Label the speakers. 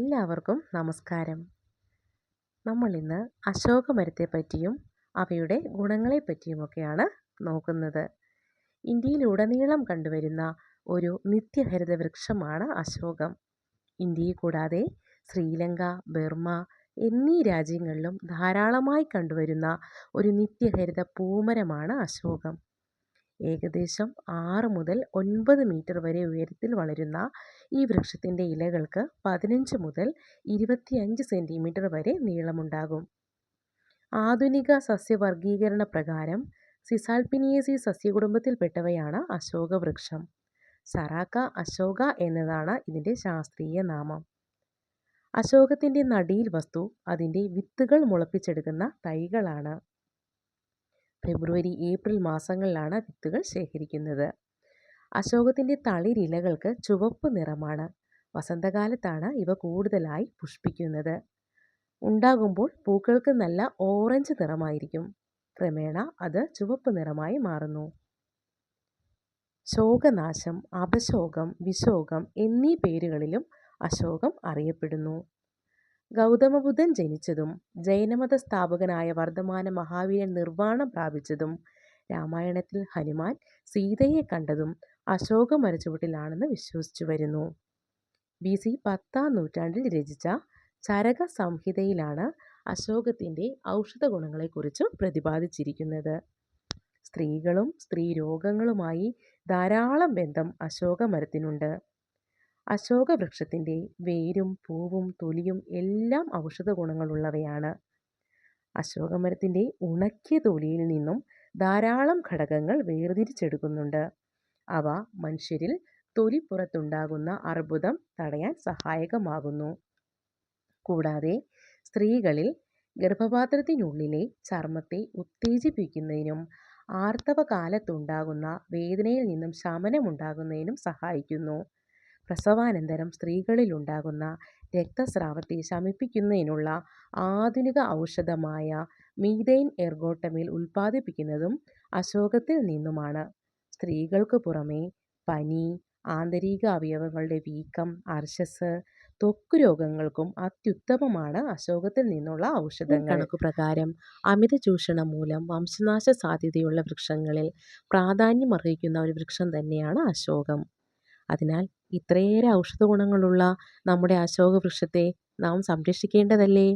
Speaker 1: എല്ലാവർക്കും നമസ്കാരം. നമ്മൾ ഇന്ന് അശോകമരത്തെ പറ്റിയും അവയുടെ ഗുണങ്ങളെ പറ്റിയുമൊക്കെയാണ് നോക്കുന്നത്. ഇന്ത്യയിലുടനീളം കണ്ടുവരുന്ന ഒരു നിത്യഹരിത വൃക്ഷമാണ് അശോകം. ഇന്ത്യയെ കൂടാതെ ശ്രീലങ്ക, ബർമ്മ എന്നീ രാജ്യങ്ങളിലും ധാരാളമായി കണ്ടുവരുന്ന ഒരു നിത്യഹരിത പൂമരമാണ് അശോകം. ഏകദേശം 6 മുതൽ 9 മീറ്റർ വരെ ഉയരത്തിൽ വളരുന്ന ഈ വൃക്ഷത്തിൻ്റെ ഇലകൾക്ക് 15 മുതൽ 25 സെൻറ്റിമീറ്റർ വരെ നീളമുണ്ടാകും. ആധുനിക സസ്യവർഗീകരണ പ്രകാരം സിസാൽപിനിയേസി സസ്യകുടുംബത്തിൽപ്പെട്ടവയാണ് അശോകവൃക്ഷം. സറാക്ക അശോക എന്നതാണ് ഇതിൻ്റെ ശാസ്ത്രീയ നാമം. അശോകത്തിൻ്റെ നടീൽ വസ്തു അതിൻ്റെ വിത്തുകൾ മുളപ്പിച്ചെടുക്കുന്ന തൈകളാണ്. ഫെബ്രുവരി, ഏപ്രിൽ മാസങ്ങളിലാണ് വിത്തുകൾ ശേഖരിക്കുന്നത്. അശോകത്തിൻ്റെ തളിരിലകൾക്ക് ചുവപ്പ് നിറമാണ്. വസന്തകാലത്താണ് ഇവ കൂടുതലായി പുഷ്പിക്കുന്നത്. ഉണ്ടാകുമ്പോൾ പൂക്കൾക്ക് നല്ല ഓറഞ്ച് നിറമായിരിക്കും. ക്രമേണ അത് ചുവപ്പ് നിറമായി മാറുന്നു. ശോകനാശം, അപശോകം, വിശോകം എന്നീ പേരുകളിലും അശോകം അറിയപ്പെടുന്നു. ഗൗതമബുദ്ധൻ ജനിച്ചതും ജൈനമത സ്ഥാപകനായ വർദ്ധമാന മഹാവീരൻ നിർവ്വാണം പ്രാപിച്ചതും രാമായണത്തിൽ ഹനുമാൻ സീതയെ കണ്ടതും അശോകമരച്ചുവട്ടിലാണെന്ന് വിശ്വസിച്ചു വരുന്നു. BC 10-ാം നൂറ്റാണ്ടിൽ രചിച്ച ചരക സംഹിതയിലാണ് അശോകത്തിൻ്റെ ഔഷധ ഗുണങ്ങളെക്കുറിച്ച് പ്രതിപാദിച്ചിരിക്കുന്നത്. സ്ത്രീകളും സ്ത്രീരോഗങ്ങളുമായി ധാരാളം ബന്ധം അശോകമരത്തിനുണ്ട്. അശോകവൃക്ഷത്തിൻ്റെ വേരും പൂവും തൊലിയും എല്ലാം ഔഷധ ഗുണങ്ങളുള്ളവയാണ്. അശോകമരത്തിൻ്റെ ഉണക്കിയ തൊലിയിൽ നിന്നും ധാരാളം ഘടകങ്ങൾ വേർതിരിച്ചെടുക്കുന്നുണ്ട്. അവ മനുഷ്യരിൽ തൊലിപ്പുറത്തുണ്ടാകുന്ന അർബുദം തടയാൻ സഹായകമാകുന്നു. കൂടാതെ സ്ത്രീകളിൽ ഗർഭപാത്രത്തിനുള്ളിലെ ചർമ്മത്തെ ഉത്തേജിപ്പിക്കുന്നതിനും ആർത്തവകാലത്തുണ്ടാകുന്ന വേദനയിൽ നിന്നും ശമനമുണ്ടാകുന്നതിനും സഹായിക്കുന്നു. പ്രസവാനന്തരം സ്ത്രീകളിലുണ്ടാകുന്ന രക്തസ്രാവത്തെ ശമിപ്പിക്കുന്നതിനുള്ള ആധുനിക ഔഷധമായ മീഥൈൻ എർഗോട്ടമിൽ ഉൽപ്പാദിപ്പിക്കുന്നതും അശോകത്തിൽ നിന്നുമാണ്. സ്ത്രീകൾക്ക് പുറമെ പനി, ആന്തരിക അവയവങ്ങളുടെ വീക്കം, അർശസ്, ത്വക്ക് രോഗങ്ങൾക്കും അത്യുത്തമമാണ് അശോകത്തിൽ നിന്നുള്ള ഔഷധങ്ങൾ. കണക്കുപ്രകാരം അമിത ചൂഷണം മൂലം വംശനാശ സാധ്യതയുള്ള വൃക്ഷങ്ങളിൽ പ്രാധാന്യമർഹിക്കുന്ന ഒരു വൃക്ഷം തന്നെയാണ് അശോകം. അതിനാൽ ഇത്രയേറെ ഔഷധ ഗുണങ്ങളുള്ള നമ്മുടെ അശോകവൃക്ഷത്തെ നാം സംരക്ഷിക്കേണ്ടതല്ലേ?